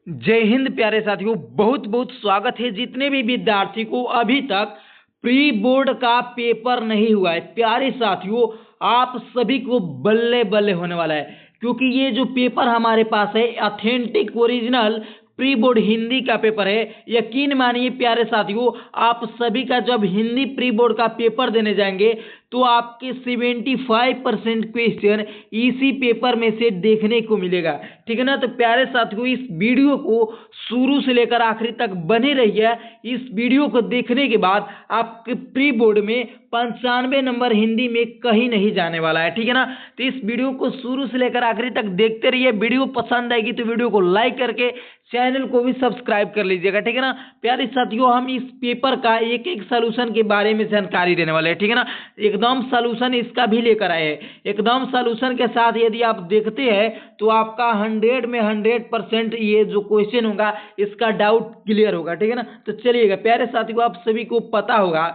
जय हिंद प्यारे साथियों, बहुत बहुत स्वागत है। जितने भी विद्यार्थी को अभी तक प्री बोर्ड का पेपर नहीं हुआ है, प्यारे साथियों आप सभी को बल्ले बल्ले होने वाला है, क्योंकि ये जो पेपर हमारे पास है authentic original pre board Hindi का पेपर है। यकीन मानिए प्यारे साथियों, आप सभी का जब हिंदी प्री बोर्ड का पेपर देने जाएंगे तो आपके 75% क्वेश्चन इसी पेपर में से देखने को मिलेगा। ठीक है ना। तो प्यारे साथियों इस वीडियो को शुरू से लेकर आखिरी तक बने रहिए। इस वीडियो को देखने के बाद आपके प्री बोर्ड में 95 नंबर हिंदी में कहीं नहीं जाने वाला है। ठीक है ना। तो इस वीडियो को शुरू से लेकर आखिरी तक देखते रहिए। वीडियो पसंद आएगी तो वीडियो को लाइक करके चैनल को भी सब्सक्राइब कर लीजिएगा। ठीक है ना। प्यारे साथियों हम इस पेपर का एक एक सॉल्यूशन के बारे में जानकारी देने वाले हैं। ठीक है ना। एकदम सॉल्यूशन इसका भी लेकर आए हैं। एकदम सॉल्यूशन के साथ यदि आप देखते हैं तो आपका 100 में 100% ये जो क्वेश्चन होगा इसका डाउट क्लियर होगा। ठीक है ना। तो चलिएगा प्यारे साथियों, आप सभी को पता होगा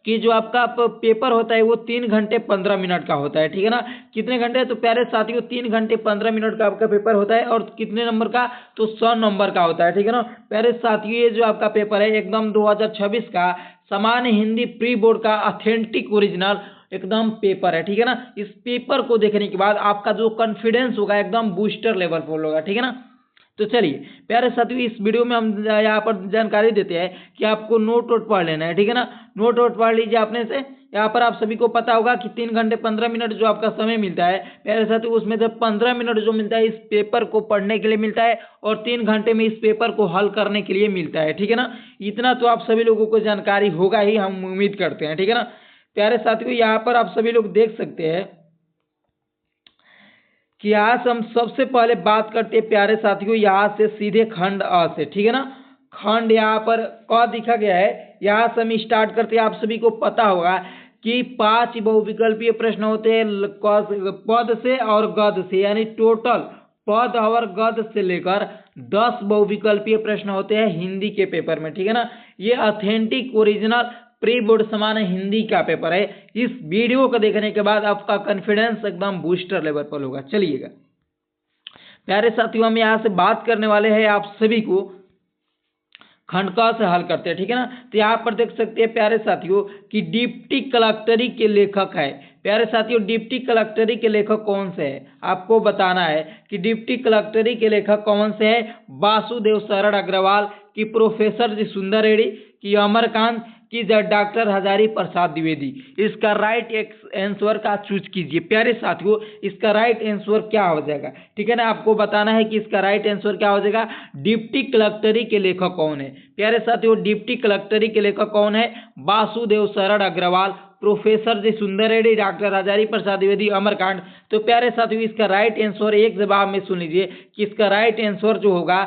कि जो आपका पेपर होता है वो 3 घंटे 15 मिनट का होता है। ठीक है ना। कितने घंटे? तो प्यारे साथियों 3 घंटे 15 मिनट का आपका पेपर होता है। और कितने नंबर का? तो 100 नंबर का होता है। ठीक है ना। प्यारे साथियों ये जो आपका पेपर है एकदम 2026 का सामान्य हिंदी प्री बोर्ड का ऑथेंटिक ओरिजिनल एकदम पेपर है। ठीक है ना। इस पेपर को देखने के बाद आपका जो कॉन्फिडेंस होगा एकदम बूस्टर लेवल पर होगा। ठीक है ना। तो चलिए प्यारे साथियों इस वीडियो में हम यहाँ पर जानकारी देते हैं कि आपको नोट वोट पढ़ लेना है। ठीक है ना। नोट वोट पढ़ लीजिए आपने से। यहाँ पर आप सभी को पता होगा कि 3 घंटे 15 मिनट जो आपका समय मिलता है प्यारे साथियों, उसमें से 15 मिनट जो मिलता है इस पेपर को पढ़ने के लिए मिलता है और 3 घंटे में इस पेपर को हल करने के लिए मिलता है। ठीक है ना। इतना तो आप सभी लोगों को जानकारी होगा ही, हम उम्मीद करते हैं। ठीक है ना। प्यारे साथियों यहाँ पर आप सभी लोग देख सकते हैं कि यहाँ से हम सबसे पहले बात करते हैं प्यारे साथियों यहाँ से सीधे खंड अ से। ठीक है ना। खंड यहाँ पर क दिखा गया है, यहाँ से हम स्टार्ट करते हैं। आप सभी को पता होगा कि 5 बहुविकल्पीय प्रश्न होते हैं पद से और गद से, यानी टोटल पद और गद से लेकर 10 बहुविकल्पीय प्रश्न होते हैं हिंदी के पेपर में। ठीक है ना। ये ऑथेंटिक ओरिजिनल प्री बोर्ड समान हिंदी का पेपर है। इस वीडियो को देखने के बाद आपका कॉन्फिडेंस एकदम बूस्टर लेवल पर होगा। चलिएगा प्यारे साथियों हम यहाँ से बात करने वाले हैं आप सभी को खंड क से हल करते हैं। ठीक है ना। तो यहाँ पर देख सकते हैं प्यारे साथियों कि डिप्टी कलेक्टरी के लेखक है। प्यारे साथियों डिप्टी कलेक्टरी के लेखक कौन से है आपको बताना है कि डिप्टी कलेक्टरी के लेखक कौन से है। वासुदेव शरण अग्रवाल की प्रोफेसर जी सुंदर रेड्डी की अमरकांत की डॉक्टर हजारी प्रसाद द्विवेदी। इसका राइट आंसर का चूज कीजिए। प्यारे साथियों इसका राइट आंसर क्या हो जाएगा? ठीक है ना। आपको बताना है कि इसका राइट आंसर क्या हो जाएगा। डिप्टी कलेक्टरी के लेखक कौन है? प्यारे साथियों डिप्टी कलेक्टरी के लेखक कौन है? वासुदेव शरण अग्रवाल, प्रोफेसर जी सुंदर रेड्डी, डॉक्टर हजारी प्रसाद द्विवेदी, अमरकांत। तो प्यारे साथियों इसका राइट आंसर एक जवाब में सुन लीजिए कि इसका राइट आंसर जो होगा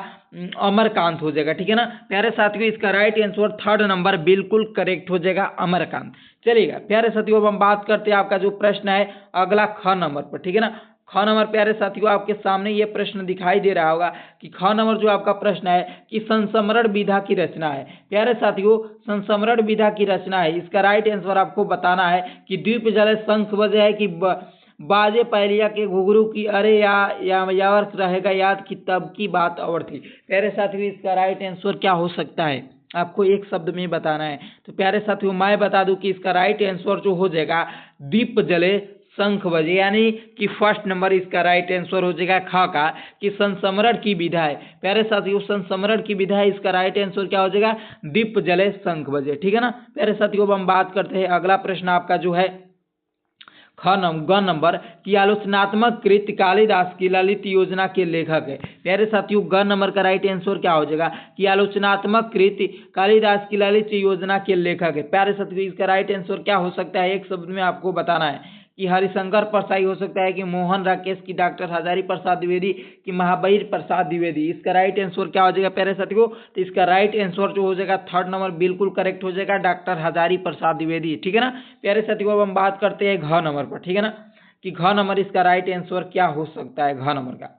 अमरकांत हो जाएगा। ठीक है ना। प्यारे साथियों इसका राइट आंसर 3rd नंबर बिल्कुल करेक्ट हो जाएगा, अमरकांत। चलिएगा प्यारे साथियों अब हम बात करते हैं आपका जो प्रश्न है अगला ख नंबर पर। ठीक है ना। ख नंबर प्यारे साथियों आपके सामने ये प्रश्न दिखाई दे रहा होगा कि ख नंबर जो आपका प्रश्न है कि संस्मरण विधा की रचना है। प्यारे साथियों संस्मरण विधा की रचना है, इसका राइट आंसर आपको बताना है कि द्वीप जल शंख बजे है कि बाजे पहलिया के घुघरू की अरे या रहेगा याद कि तब की बात और थी। प्यारे साथियों इसका राइट आंसर क्या हो सकता है आपको एक शब्द में बताना है। तो प्यारे साथियों मैं बता दूं कि इसका राइट आंसर जो हो जाएगा दीप जले शंख बजे, यानी कि 1st नंबर इसका राइट आंसर हो जाएगा ख का कि संस्मरण की विधा है। प्यारे साथियों संस्मरण की विधा है, इसका राइट आंसर क्या हो जाएगा दीप जले शंख बजे। ठीक है ना। प्यारे साथियों अब हम बात करते हैं अगला प्रश्न आपका जो है ग नंबर की आलोचनात्मक कृति कालिदास की ललित योजना के लेखक है। प्यारे साथियों ग नंबर का राइट आंसर क्या हो जाएगा कि आलोचनात्मक कृति कालिदास की ललित योजना के लेखक है। प्यारे साथियों इसका राइट आंसर क्या हो सकता है एक शब्द में आपको बताना है कि हरिशंकर परसाई हो सकता है कि मोहन राकेश की डॉक्टर हजारी प्रसाद द्विवेदी की महावीर प्रसाद द्विवेदी। इसका राइट आंसर क्या हो जाएगा प्यारे साथियों? तो इसका राइट आंसर जो हो जाएगा 3rd नंबर बिल्कुल करेक्ट हो जाएगा डॉक्टर हजारी प्रसाद द्विवेदी। ठीक है ना। प्यारे साथियों अब हम बात करते हैं घ नंबर पर। ठीक है ना कि घ नंबर इसका राइट आंसर क्या हो सकता है घ नंबर का।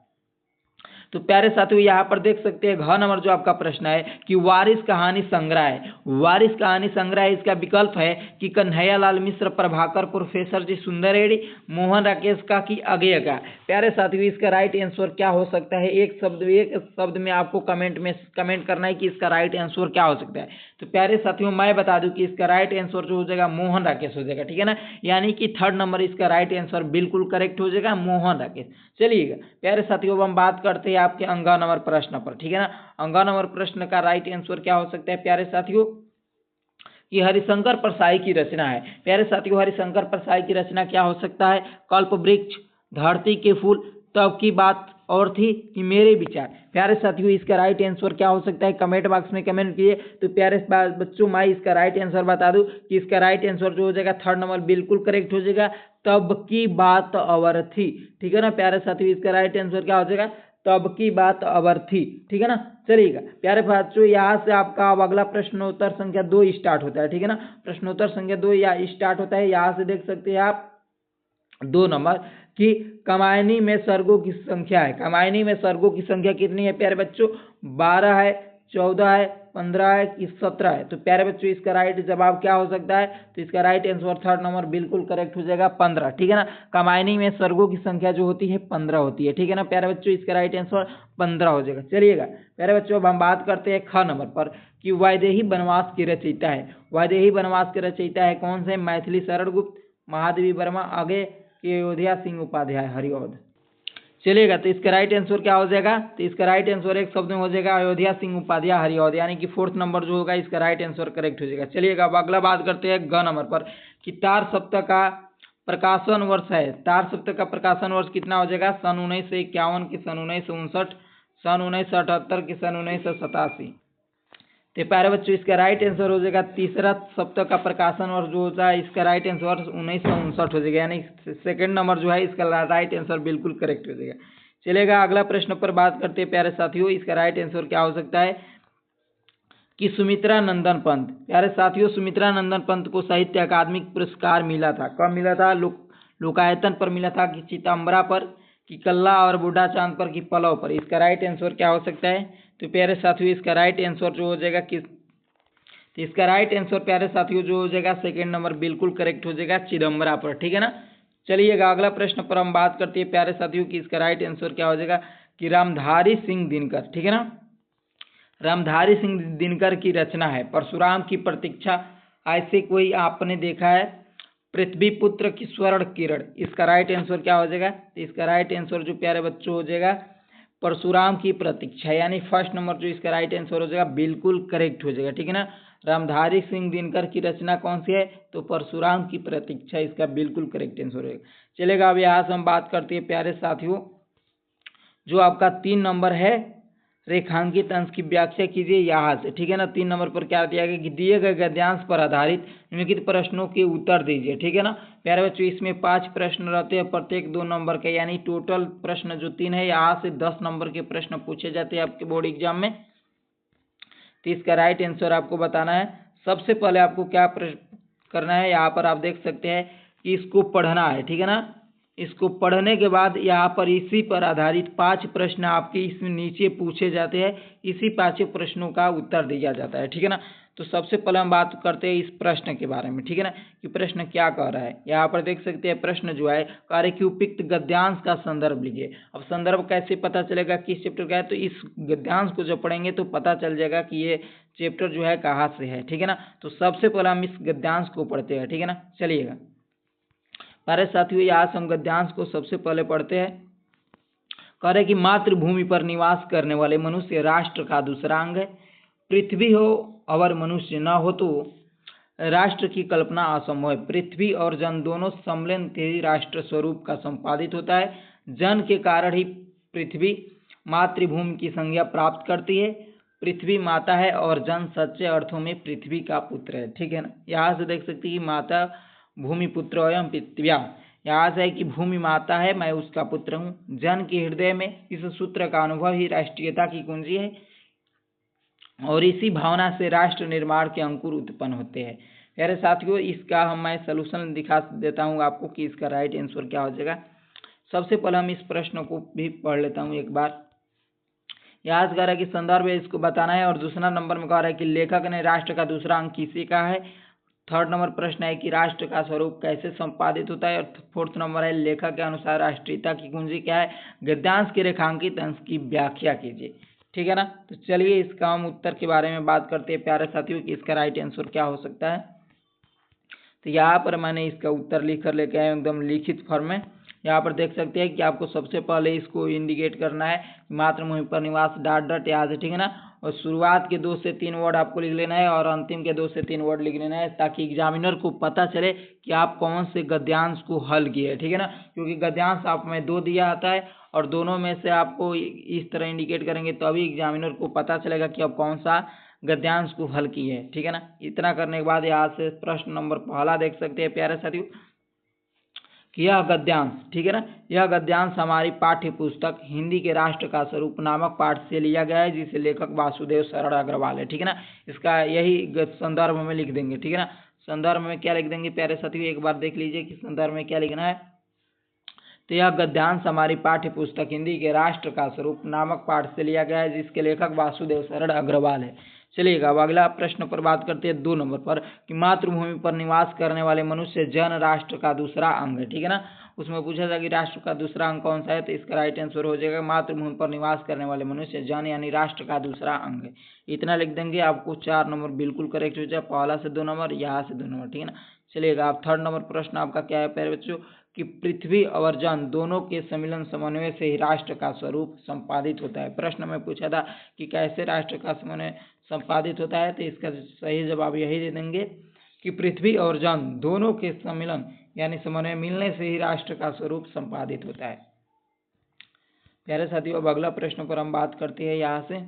तो प्यारे साथियों यहाँ पर देख सकते हैं घ नंबर जो आपका प्रश्न है कि वारिस कहानी संग्रह है। वारिस कहानी संग्रह है, इसका विकल्प है कि कन्हैया लाल मिश्र, प्रभाकर, प्रोफेसर जी सुंदर रेड्डी, मोहन राकेश का कि अगेय का। प्यारे साथियों इसका राइट आंसर क्या हो सकता है? एक शब्द में आपको कमेंट करना है कि इसका राइट आंसर क्या हो सकता है। तो प्यारे साथियों मैं बता दूं कि इसका राइट आंसर जो हो जाएगा मोहन राकेश हो जाएगा, ठीक है ना। यानी कि थर्ड नंबर इसका राइट आंसर बिल्कुल करेक्ट हो जाएगा, मोहन राकेश। चलिएगा प्यारे साथियों अब हम बात करते हैं आपके अंगा नंबर प्रश्न पर, ठीक है ना। अंगा नंबर प्रश्न का राइट आंसर क्या हो सकता है प्यारे साथियों? कि हरिशंकर परसाई की रचना है। प्यारे साथियों हरिशंकर परसाई की रचना क्या हो सकता है? कल्प वृक्ष, धरती के फूल, तब की बात और थी, कि मेरे विचार। प्यारे साथियों इसका राइट आंसर क्या हो सकता है? कमेंट बॉक्स में कमेंट किए। तो प्यारे बच्चों मैं इसका राइट आंसर बता दूं कि इसका राइट आंसर जो हो जाएगा थर्ड नंबर बिल्कुल करेक्ट हो जाएगा, तब की बात और थी, ठीक है ना। प्यारे साथियों इसका राइट आंसर क्या हो जाएगा? तब की बात अवर थी, ठीक है ना। चलिएगा प्यारे बच्चों यहाँ से आपका अब अगला प्रश्नोत्तर संख्या 2 स्टार्ट होता है, ठीक है ना। प्रश्नोत्तर संख्या 2 या स्टार्ट होता है। यहाँ से देख सकते हैं आप 2 नंबर कि कमायनी में सर्गों की संख्या है। कमायनी में सर्गों की संख्या कितनी है प्यारे बच्चों? 12 है, 14 है, 15 है कि 17 है। तो प्यारे बच्चों इसका राइट जवाब क्या हो सकता है? तो इसका राइट आंसर थर्ड नंबर बिल्कुल करेक्ट हो जाएगा 15, ठीक है ना। कमायनी में सर्गों की संख्या जो होती है 15 होती है, ठीक है ना प्यारे बच्चों। इसका राइट आंसर 15 हो जाएगा। चलिएगा प्यारे बच्चों अब हम बात करते हैं ख नंबर पर कि वैदेही वनवास की रचयिता है। वैदेही वनवास के रचयिता है कौन से? मैथिली शरण गुप्त, महादेवी वर्मा, आगे कि अयोध्या सिंह उपाध्याय, हरिऔध। चलिएगा तो इसका राइट आंसर क्या हो जाएगा? तो इसका राइट आंसर एक शब्द में हो जाएगा अयोध्या सिंह उपाध्याय, हरिऔध। यानी कि फोर्थ नंबर जो होगा इसका राइट आंसर करेक्ट हो जाएगा। चलिएगा अब अगला बात करते हैं ग नंबर पर कि तार सप्ताह का प्रकाशन वर्ष है। तार सप्ताह का प्रकाशन वर्ष कितना हो जाएगा? सन 1951 की, सन 1959, सन 1978 की, सन 1987। तो प्यारे बच्चों इसका राइट आंसर हो जाएगा तीसरा सप्ताह का प्रकाशन वर्ष जो होता है इसका राइट आंसर 1959 हो जाएगा। यानी सेकंड नंबर जो है इसका राइट आंसर बिल्कुल करेक्ट हो जाएगा। चलेगा अगला प्रश्न पर बात करते हैं प्यारे साथियों। इसका राइट आंसर क्या हो सकता है? कि सुमित्रा नंदन पंत। प्यारे साथियों सुमित्रा नंदन पंत को साहित्य अकादमी पुरस्कार मिला था। कब मिला था? लोकायतन पर मिला था, कि चितंबरा पर, कि कल्ला और बूढ़ा चांद पर, कि पलव पर। इसका राइट आंसर क्या हो सकता है? तो प्यारे साथियों इसका राइट आंसर जो हो जाएगा किस, तो इसका राइट आंसर प्यारे साथियों जो हो जाएगा सेकंड नंबर बिल्कुल करेक्ट हो जाएगा, चिदम्बरा पर, ठीक है ना। चलिएगा अगला प्रश्न पर हम बात करते हैं प्यारे साथियों की इसका राइट आंसर क्या हो जाएगा? कि रामधारी सिंह दिनकर, ठीक है ना। रामधारी सिंह दिनकर की रचना है परशुराम की प्रतीक्षा, ऐसे कोई आपने देखा है, पृथ्वी पुत्र की स्वर्ण किरण। इसका राइट आंसर क्या हो जाएगा? तो इसका राइट आंसर जो प्यारे बच्चों हो जाएगा परशुराम की प्रतीक्षा। यानी फर्स्ट नंबर जो इसका राइट आंसर हो जाएगा बिल्कुल करेक्ट हो जाएगा, ठीक है ना। रामधारी सिंह दिनकर की रचना कौन सी है? तो परशुराम की प्रतीक्षा इसका बिल्कुल करेक्ट आंसर होगा। चलेगा अब यहाँ से हम बात करते हैं प्यारे साथियों जो आपका 3 नंबर है, रेखांकित अंश की व्याख्या कीजिए यहाँ से, ठीक है ना। 3 नंबर पर क्या दिया गया कि दिए गए गद्यांश पर आधारित निम्नलिखित प्रश्नों के उत्तर दीजिए, ठीक है ना। प्यारे बच्चों इसमें 5 प्रश्न रहते हैं, प्रत्येक 2 नंबर के, यानी टोटल प्रश्न जो 3 है यहाँ से 10 नंबर के प्रश्न पूछे जाते हैं आपके बोर्ड एग्जाम में। तो इसका राइट आंसर आपको बताना है। सबसे पहले आपको क्या करना है, यहाँ पर आप देख सकते हैं कि इसको पढ़ना है, ठीक है ना। इसको पढ़ने के बाद यहाँ पर इसी पर आधारित 5 प्रश्न आपके इसमें नीचे पूछे जाते हैं, इसी 5 प्रश्नों का उत्तर दिया जाता है, ठीक है ना। तो सबसे पहले हम बात करते हैं इस प्रश्न के बारे में, ठीक है ना, कि प्रश्न क्या कह रहा है। यहाँ पर देख सकते हैं प्रश्न जो है कार्य की उपयुक्त गद्यांश का संदर्भ लीजिए। अब संदर्भ कैसे पता चलेगा किस चैप्टर का है? तो इस गद्यांश को जब पढ़ेंगे तो पता चल जाएगा कि ये चैप्टर जो है कहाँ से है, ठीक है ना। तो सबसे पहले हम इस गद्यांश को पढ़ते हैं, ठीक है ना। चलिएगा प्यारे साथियों यहाँ से हम गद्यांश को सबसे पहले पढ़ते हैं। कह रहे कि मातृभूमि पर निवास करने वाले मनुष्य राष्ट्र का दूसरा अंग है। पृथ्वी हो और मनुष्य न हो तो राष्ट्र की कल्पना असंभव है। पृथ्वी और जन दोनों सम्मिलन ही राष्ट्र स्वरूप का संपादित होता है। जन के कारण ही पृथ्वी मातृभूमि की संज्ञा प्राप्त करती है। पृथ्वी माता है और जन सच्चे अर्थों में पृथ्वी का पुत्र है, ठीक है ना। यहाँ से देख सकते हैं कि माता भूमि पुत्र एवं पृथ्व्या, यहाँ से है कि भूमि माता है, मैं उसका पुत्र हूँ। जन के हृदय में इस सूत्र का अनुभव ही राष्ट्रीयता की कुंजी है और इसी भावना से राष्ट्र निर्माण के अंकुर उत्पन्न होते हैं। प्यारे साथियों इसका मैं सलूशन दिखा देता हूँ आपको कि इसका राइट आंसर क्या हो जाएगा। सबसे पहले हम इस प्रश्न को भी पढ़ लेता हूँ एक बार। यहाँ से कह रहा है कि संदर्भ है, इसको बताना है। और दूसरा नंबर में कह रहा है कि लेखक ने राष्ट्र का दूसरा अंक किसी का है। थर्ड नंबर प्रश्न है कि राष्ट्र का स्वरूप कैसे संपादित होता है। और फोर्थ नंबर है लेखक के अनुसार राष्ट्रीयता की कुंजी क्या है। गद्यांश के रेखांकित अंश की व्याख्या कीजिए। ठीक है ना। तो चलिए इसका हम उत्तर के बारे में बात करते हैं प्यारे साथियों कि इसका राइट आंसर क्या हो सकता है। तो यहाँ पर मैंने इसका उत्तर लिख कर लेके आया एकदम लिखित फॉर्म में। यहाँ पर देख सकते हैं कि आपको सबसे पहले इसको इंडिकेट करना है मातृभूमि पर निवास डॉट डॉट याद है। ठीक है ना। और शुरुआत के 2 से 3 वर्ड आपको लिख लेना है और अंतिम के 2 से 3 वर्ड लिख लेना है, ताकि एग्जामिनर को पता चले कि आप कौन से गद्यांश को हल किए। ठीक है ना। क्योंकि गद्यांश आप में 2 दिया आता है और दोनों में से आपको इस तरह इंडिकेट करेंगे तो अभी एग्जामिनर को पता चलेगा कि आप कौन सा गद्यांश को हल किए है। ठीक है ना। इतना करने के बाद यहाँ से प्रश्न नंबर पहला देख सकते हैं प्यारे साथियों कि यह गद्यांश, ठीक है ना, यह गद्यांश हमारी पाठ्य पुस्तक हिंदी के राष्ट्र का स्वरूप नामक पाठ से लिया गया है, जिसे लेखक वासुदेव शरण अग्रवाल है। ठीक है ना। इसका यही संदर्भ में लिख देंगे। ठीक है ना। संदर्भ में क्या लिख देंगे प्यारे साथियों, एक बार देख लीजिए कि संदर्भ में क्या लिखना है। तो यह गद्यांश हमारी पाठ्य पुस्तक हिंदी के राष्ट्र का स्वरूप नामक पाठ से लिया गया है, जिसके लेखक वासुदेव शरण अग्रवाल है। चलिएगा अब अगला प्रश्न पर बात करते हैं 2 नंबर पर कि मातृभूमि पर निवास करने वाले मनुष्य जन राष्ट्र का दूसरा अंग है। ठीक है ना। उसमें पूछा था कि राष्ट्र का दूसरा अंग कौन सा है, तो इसका राइट आंसर हो जाएगा मातृभूमि पर निवास करने वाले मनुष्य जन यानी राष्ट्र का दूसरा अंग है। इतना लिख देंगे, आपको 4 नंबर बिल्कुल करेक्ट हो जाए, पहला से 2 नंबर, यहाँ से 2 नंबर। ठीक है ना। चलिएगा आप थर्ड नंबर प्रश्न आपका क्या है प्यारे बच्चों कि पृथ्वी और जन दोनों के सम्मिलन समन्वय से ही राष्ट्र का स्वरूप संपादित होता है। प्रश्न में पूछा था कि कैसे राष्ट्र का समन्वय संपादित होता है, तो इसका सही जवाब यही दे देंगे कि पृथ्वी और जन दोनों के सम्मिलन यानी समन्वय मिलने से ही राष्ट्र का स्वरूप संपादित होता है। प्यारे साथियों अब अगला प्रश्न पर हम बात करते हैं यहाँ से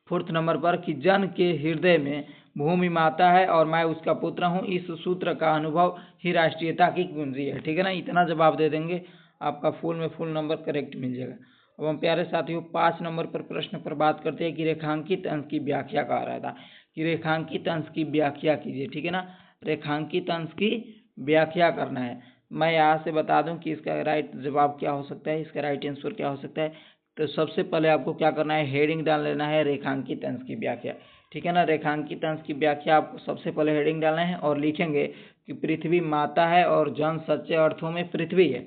4th नंबर पर कि जन के हृदय में भूमि माता है और मैं उसका पुत्र हूँ, इस सूत्र का अनुभव ही राष्ट्रीयता की कुंजी है। ठीक है ना। इतना जवाब दे देंगे, आपका फुल में फुल नंबर करेक्ट मिल जाएगा। अब हम प्यारे साथियों 5 नंबर पर प्रश्न पर बात करते हैं कि रेखांकित अंश की व्याख्या कह रहा था कि रेखांकित अंश की व्याख्या कीजिए। ठीक है ना। रेखांकित अंश की व्याख्या करना है। मैं यहाँ से बता दूं कि इसका राइट जवाब क्या हो सकता है, इसका राइट आंसर क्या हो सकता है। तो सबसे पहले आपको क्या करना है, हेडिंग डाल लेना है रेखांकित अंश की व्याख्या। ठीक है ना। रेखांकित अंश की व्याख्या आपको सबसे पहले हेडिंग डालना है और लिखेंगे कि पृथ्वी माता है और जन सच्चे अर्थों में पृथ्वी है।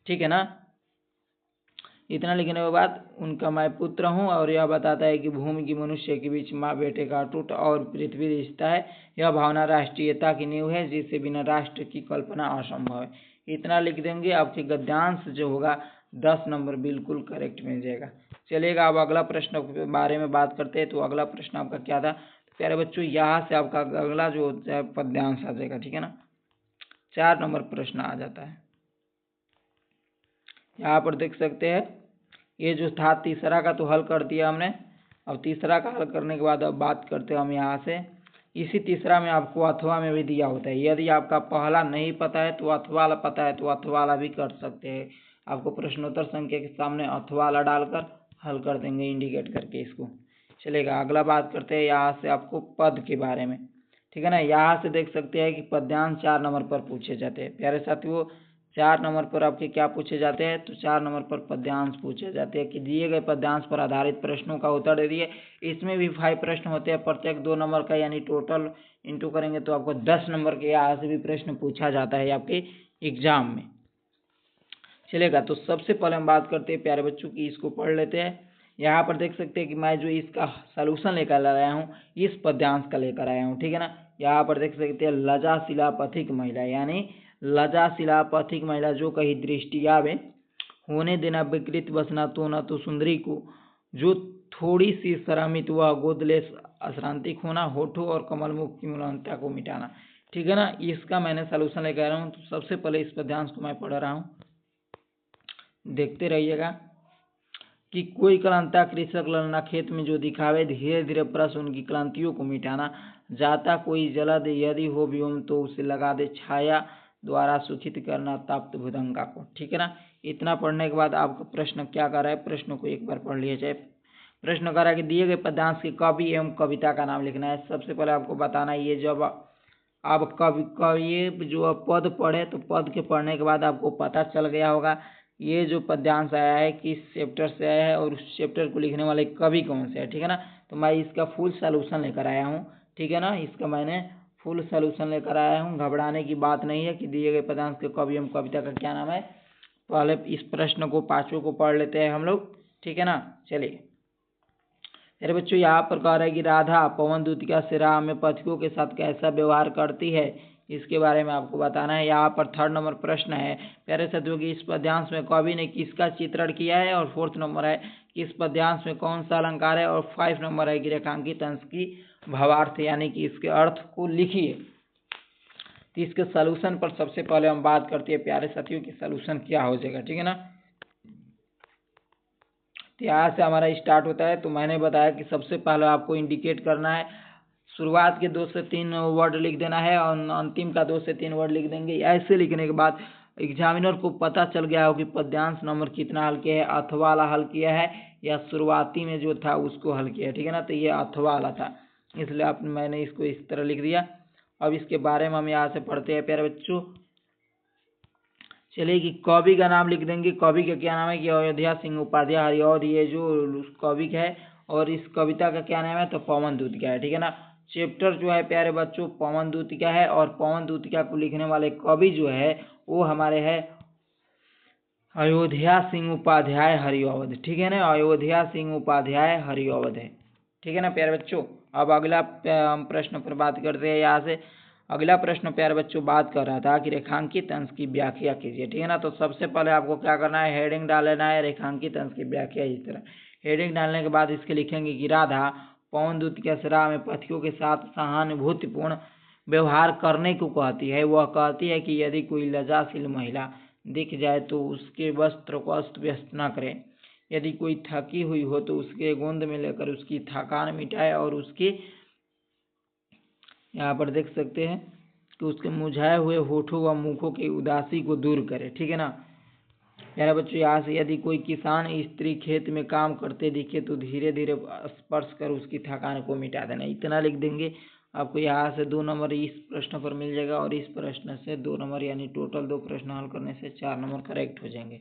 ठीक है ना। इतना लिखने के बाद उनका मैं पुत्र हूँ और यह बताता है कि भूमि की मनुष्य के बीच माँ बेटे का अटूट और पृथ्वी रिश्ता है। यह भावना राष्ट्रीयता की नींव है, जिससे बिना राष्ट्र की कल्पना असंभव है। इतना लिख देंगे, आपके गद्यांश जो होगा 10 नंबर बिल्कुल करेक्ट मिल जाएगा। चलिएगा अब अगला प्रश्न के बारे में बात करते हैं। तो अगला प्रश्न आपका क्या था प्यारे बच्चों, यहाँ से आपका अगला जो होता है पद्यांश आ जाएगा। ठीक है ना। 4 नंबर प्रश्न आ जाता है। यहाँ पर देख सकते हैं ये जो था तीसरा का तो हल कर दिया हमने। अब तीसरा का हल करने के बाद अब बात करते हैं हम यहाँ से, इसी तीसरा में आपको अथवा में भी दिया होता है। यदि आपका पहला नहीं पता है तो अथवा वाला पता है तो अथवा वाला भी कर सकते हैं। आपको प्रश्नोत्तर संख्या के सामने अथवा वाला डालकर हल कर देंगे इंडिकेट करके इसको। चलेगा अगला बात करते हैं यहाँ से आपको पद के बारे में। ठीक है ना। यहाँ से देख सकते हैं कि पद्यांश 4 नंबर पर पूछे जाते हैं। प्यारे साथियों 4 नंबर पर आपके क्या पूछे जाते हैं, तो 4 नंबर पर पद्यांश पूछे जाते हैं कि दिए गए पद्यांश पर आधारित प्रश्नों का उत्तर दे दिए। इसमें भी 5 प्रश्न होते हैं, प्रत्येक 2 नंबर का, यानी टोटल इंटू करेंगे तो आपको 10 नंबर के यहाँ से भी प्रश्न पूछा जाता है आपके एग्जाम में। चलेगा तो सबसे पहले हम बात करते हैं प्यारे बच्चों की, इसको पढ़ लेते हैं। यहाँ पर देख सकते हैं कि मैं जो इसका सलूशन लेकर आया हूँ इस पद्यांश का लेकर आया हूँ। ठीक है ना। यहाँ पर देख सकते हैं लजा शिला पथिक महिला, यानी लजा शिला पथिक महिला जो कहीं दृष्टि आवे, होने देना विकृत बसना तो न तो सुंदरी को, जो थोड़ी सी शरामित वह गोदलेस अश्रांतिक होना, होठों और कमल मुख की मलिनता को मिटाना। ठीक है ना। इसका मैंने सलूशन लेकर आया हूँ। तो सबसे पहले इस पद्यांश को मैं पढ़ रहा हूँ, देखते रहिएगा कि कोई क्रांता कृषक ललना खेत में जो दिखावे, धीरे धीरे परस उनकी क्रांतियों को मिटाना, जाता कोई जलद यदि हो व्योम तो उसे लगा दे छाया, द्वारा सुखित करना ताप्त भुजंगा को। ठीक है ना। इतना पढ़ने के बाद आपका प्रश्न क्या कर रहा है, प्रश्न को एक बार पढ़ लिया जाए। प्रश्न कर रहा है कि दिए गए पद्यांश के कवि एवं कविता का नाम लिखना है। सबसे पहले आपको बताना है, ये जब आप कवि जो पद पढ़े तो पद के पढ़ने के बाद आपको पता चल गया होगा ये जो पद्यांश आया है किस चैप्टर से आया है और उस चैप्टर को लिखने वाले कवि कौन से है, ठीक है ना। तो मैं इसका फुल सलूशन लेकर आया हूँ, ठीक है ना। इसका मैंने फुल सलूशन लेकर आया हूँ। घबराने की बात नहीं है कि दिए गए पद्यांश के कवि एवं कविता का क्या नाम है। पहले इस प्रश्न को पांचों को पढ़ लेते हैं हम लोग, ठीक है ना। चलिए मेरे बच्चों, यहाँ पर कह रहे हैं कि राधा पवन दूतिका से राह में पथिकों के साथ कैसा व्यवहार करती है, इसके बारे में आपको बताना है। यहाँ पर 3rd नंबर प्रश्न है प्यारे साथियों की इस पद्यांश में कवि ने किसका चित्रण किया है, और 4th नंबर है कि इस पद्यांश में कौन सा अलंकार है, और 5 नंबर है कि रेखांकित अंश की भावार्थ यानी कि इसके अर्थ को लिखिए। तो इसके सलूशन पर सबसे पहले हम बात करते हैं प्यारे साथियों की सलूशन क्या हो जाएगा, ठीक है ना। तो यहाँ से हमारा स्टार्ट होता है। तो मैंने बताया कि सबसे पहले आपको इंडिकेट करना है, शुरुआत के 2 से 3 वर्ड लिख देना है और अंतिम का 2 से 3 वर्ड लिख देंगे। ऐसे लिखने के बाद एग्जामिनर को पता चल गया हो कि पद्यांश नंबर कितना हल किया है, अथवा वाला हल किया है या शुरुआती में जो था उसको हल किया है, ठीक है ना। तो ये अथवा वाला था, इसलिए मैंने इसको इस तरह लिख दिया। अब इसके बारे में हम यहाँ से पढ़ते हैं प्यारे बच्चों। चलिए कि कवि का नाम लिख देंगे। कवि का क्या नाम है कि अयोध्या सिंह उपाध्याय हरिऔध, ये जो कवि है, और इस कविता का क्या नाम है तो पवन दूतिका है, ठीक है ना। चैप्टर जो है प्यारे बच्चों पवन दूतिका है, और पवन दूतिका को लिखने वाले कवि जो है वो हमारे है अयोध्या सिंह उपाध्याय हरिऔध, ठीक है ना। अयोध्या सिंह उपाध्याय हरिऔध है, ठीक है ना प्यारे बच्चों। अब अगला प्रश्न पर बात करते हैं। यहाँ से अगला प्रश्न प्यारे बच्चों बात कर रहा था कि रेखांकित अंश की व्याख्या कीजिए, ठीक है ना। तो सबसे पहले आपको क्या करना है, हेडिंग डाल लेना है, रेखांकित अंश की व्याख्या इस तरह। हेडिंग डालने के बाद इसके लिखेंगे कि राधा पवन दूतिका से राह में पथियों के साथ सहानुभूतिपूर्ण व्यवहार करने को कहती है। वह कहती है कि यदि कोई लज्जाशील महिला दिख जाए तो उसके वस्त्र को अस्त व्यस्त न करें। यदि कोई थकी हुई हो तो उसके गोंद में लेकर उसकी थकान मिटाए, और उसके यहाँ पर देख सकते हैं कि उसके मुरझाए हुए होठों व मुखों की उदासी को दूर करे, ठीक है ना। प्यारे बच्चों, यहाँ से यदि कोई किसान स्त्री खेत में काम करते दिखे तो धीरे धीरे स्पर्श कर उसकी थकान को मिटा देना, इतना लिख देंगे। आपको यहाँ से 2 नंबर इस प्रश्न पर मिल जाएगा, और इस प्रश्न से 2 नंबर, यानी टोटल 2 प्रश्न हल करने से 4 नंबर करेक्ट हो जाएंगे।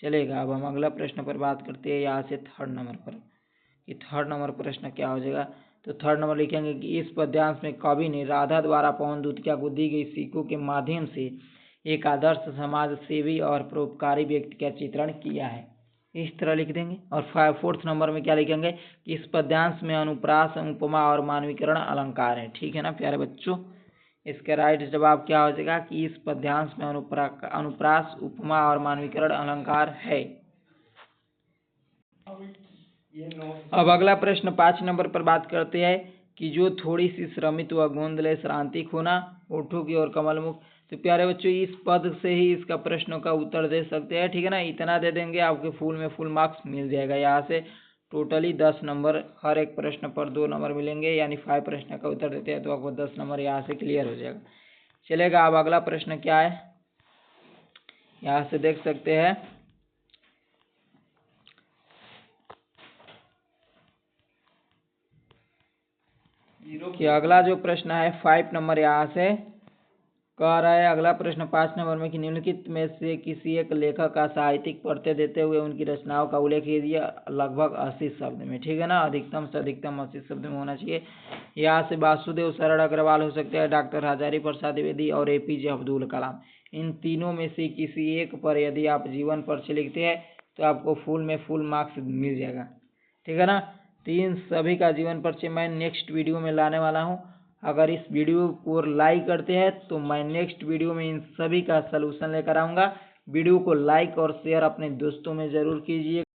चलेगा। अब हम अगला प्रश्न पर बात करते हैं। यहाँ से 3rd नंबर पर, कि 3rd नंबर प्रश्न क्या हो जाएगा। तो 3rd नंबर लिखेंगे कि इस पद्यांश में कवि ने राधा द्वारा पवन दूतिका को दी गई सीखों के माध्यम से एक आदर्श समाज सेवी और परोपकारी व्यक्ति का चित्रण किया है, इस तरह लिख देंगे। और 4th नंबर में क्या लिखेंगे कि इस पद्यांश में अनुप्रास उपमा और मानवीकरण अलंकार है, ठीक है ना प्यारे बच्चों। इसका राइट जवाब क्या हो जाएगा कि इस पद्यांश में अनुप्रास उपमा और मानवीकरण अलंकार है। अब अगला प्रश्न 5 नंबर पर बात करते हैं कि जो थोड़ी सी श्रमित व गोंदले श्रांतिक होना, ओठों की ओर कमल मुख। तो प्यारे बच्चों इस पद से ही इसका प्रश्नों का उत्तर दे सकते हैं, ठीक है ना। इतना दे देंगे आपके फुल में फुल मार्क्स मिल जाएगा। यहाँ से टोटली 10 नंबर, हर एक प्रश्न पर 2 नंबर मिलेंगे, यानी 5 प्रश्न का उत्तर देते हैं तो आपको 10 नंबर यहाँ से क्लियर हो जाएगा। चलेगा। अब अगला प्रश्न क्या है, यहाँ से देख सकते हैं कि अगला जो प्रश्न है 5 नंबर, यहाँ से कह रहा है अगला प्रश्न 5 नंबर में कि निम्नलिखित में से किसी एक लेखक का साहित्यिक परिचय देते हुए उनकी रचनाओं का उल्लेख कीजिए लगभग 80 शब्द में, ठीक है ना। अधिकतम से अधिकतम 80 शब्द में होना चाहिए। यहाँ से वासुदेव शरण अग्रवाल हो सकते हैं, डॉक्टर हजारी प्रसाद द्विवेदी और APJ अब्दुल कलाम। इन तीनों में से किसी एक पर यदि आप जीवन परिचय लिखते हैं तो आपको फुल में फुल मार्क्स मिल जाएगा, ठीक है ना। तो इन सभी का जीवन परिचय मैं नेक्स्ट वीडियो में लाने वाला हूँ। अगर इस वीडियो को लाइक करते हैं तो मैं नेक्स्ट वीडियो में इन सभी का सलूशन लेकर आऊँगा। वीडियो को लाइक और शेयर अपने दोस्तों में ज़रूर कीजिए।